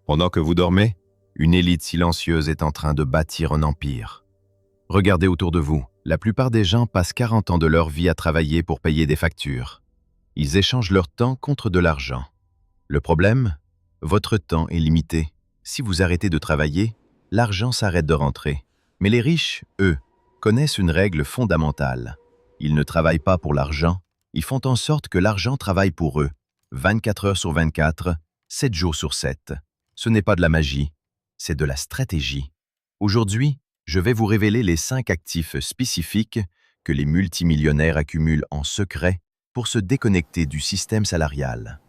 Pendant que vous dormez, une élite silencieuse est en train de bâtir un empire. Regardez autour de vous, la plupart des gens passent 40 ans de leur vie à travailler pour payer des factures. Ils échangent leur temps contre de l'argent. Le problème? Votre temps est limité. Si vous arrêtez de travailler, l'argent s'arrête de rentrer. Mais les riches, eux, connaissent une règle fondamentale. Ils ne travaillent pas pour l'argent, ils font en sorte que l'argent travaille pour eux, 24 heures sur 24, 7 jours sur 7. Ce n'est pas de la magie, c'est de la stratégie. Aujourd'hui, je vais vous révéler les 5 actifs spécifiques que les multimillionnaires accumulent en secret pour se déconnecter du système salarial.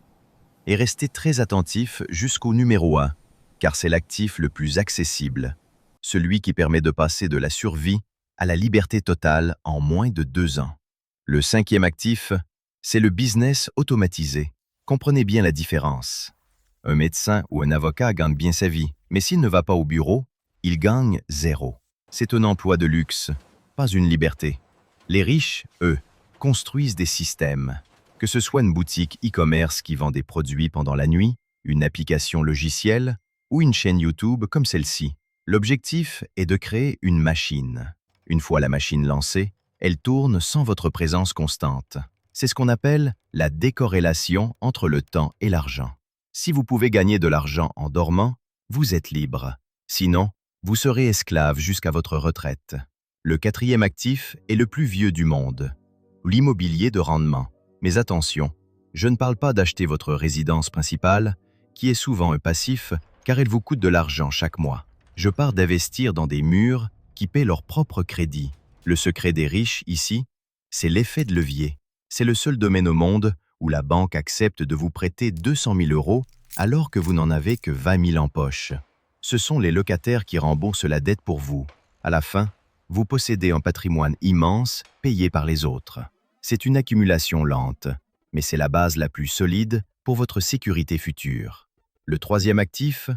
Et restez très attentifs jusqu'au numéro 1, car c'est l'actif le plus accessible, celui qui permet de passer de la survie à la liberté totale en moins de 2 ans. Le 5e actif, c'est le business automatisé. Comprenez bien la différence. Un médecin ou un avocat gagne bien sa vie, mais s'il ne va pas au bureau, il gagne 0. C'est un emploi de luxe, pas une liberté. Les riches, eux, construisent des systèmes. Que ce soit une boutique e-commerce qui vend des produits pendant la nuit, une application logicielle ou une chaîne YouTube comme celle-ci. L'objectif est de créer une machine. Une fois la machine lancée, elle tourne sans votre présence constante. C'est ce qu'on appelle la décorrélation entre le temps et l'argent. Si vous pouvez gagner de l'argent en dormant, vous êtes libre. Sinon, vous serez esclave jusqu'à votre retraite. Le 4e actif est le plus vieux du monde, l'immobilier de rendement. Mais attention, je ne parle pas d'acheter votre résidence principale, qui est souvent un passif, car elle vous coûte de l'argent chaque mois. Je parle d'investir dans des murs qui paient leur propre crédit. Le secret des riches, ici, c'est l'effet de levier. C'est le seul domaine au monde où la banque accepte de vous prêter 200 000 € alors que vous n'en avez que 20 000 en poche. Ce sont les locataires qui remboursent la dette pour vous. À la fin, vous possédez un patrimoine immense payé par les autres. C'est une accumulation lente, mais c'est la base la plus solide pour votre sécurité future. Le 3e actif,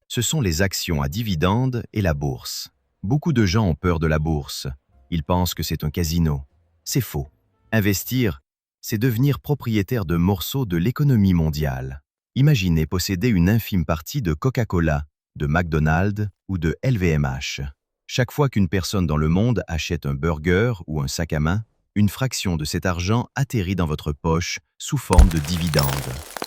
ce sont les actions à dividendes et la bourse. Beaucoup de gens ont peur de la bourse. Ils pensent que c'est un casino. C'est faux. Investir, c'est devenir propriétaire de morceaux de l'économie mondiale. Imaginez posséder une infime partie de Coca-Cola, de McDonald's ou de LVMH. Chaque fois qu'une personne dans le monde achète un burger ou un sac à main, une fraction de cet argent atterrit dans votre poche sous forme de dividendes.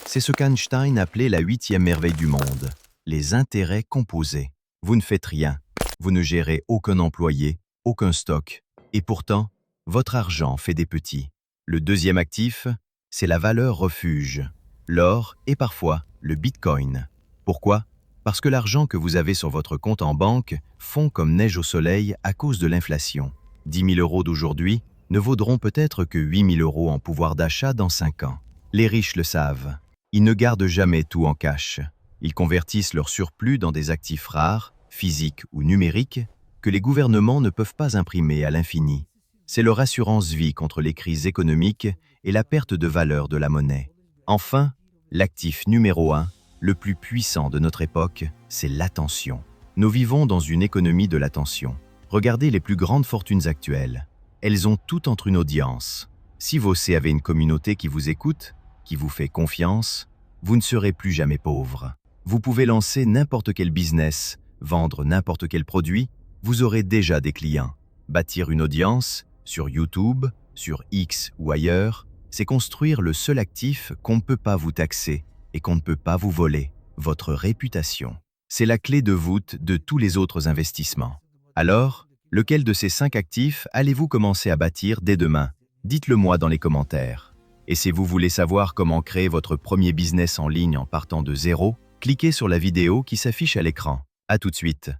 C'est ce qu'Einstein appelait la 8e merveille du monde, les intérêts composés. Vous ne faites rien, vous ne gérez aucun employé, aucun stock, et pourtant, votre argent fait des petits. Le 2e actif, c'est la valeur refuge, l'or et parfois le bitcoin. Pourquoi? Parce que l'argent que vous avez sur votre compte en banque fond comme neige au soleil à cause de l'inflation. 10 000 € d'aujourd'hui ne vaudront peut-être que 8 000 € en pouvoir d'achat dans 5 ans. Les riches le savent. Ils ne gardent jamais tout en cash. Ils convertissent leur surplus dans des actifs rares, physiques ou numériques, que les gouvernements ne peuvent pas imprimer à l'infini. C'est leur assurance vie contre les crises économiques et la perte de valeur de la monnaie. Enfin, l'actif numéro 1, le plus puissant de notre époque, c'est l'attention. Nous vivons dans une économie de l'attention. Regardez les plus grandes fortunes actuelles. Elles ont tout entre une audience. Si vous avez une communauté qui vous écoute, qui vous fait confiance, vous ne serez plus jamais pauvre. Vous pouvez lancer n'importe quel business, vendre n'importe quel produit, vous aurez déjà des clients. Bâtir une audience, sur YouTube, sur X ou ailleurs, c'est construire le seul actif qu'on ne peut pas vous taxer et qu'on ne peut pas vous voler, votre réputation. C'est la clé de voûte de tous les autres investissements. Alors, lequel de ces 5 actifs allez-vous commencer à bâtir dès demain? Dites-le moi dans les commentaires. Et si vous voulez savoir comment créer votre premier business en ligne en partant de zéro, cliquez sur la vidéo qui s'affiche à l'écran. À tout de suite.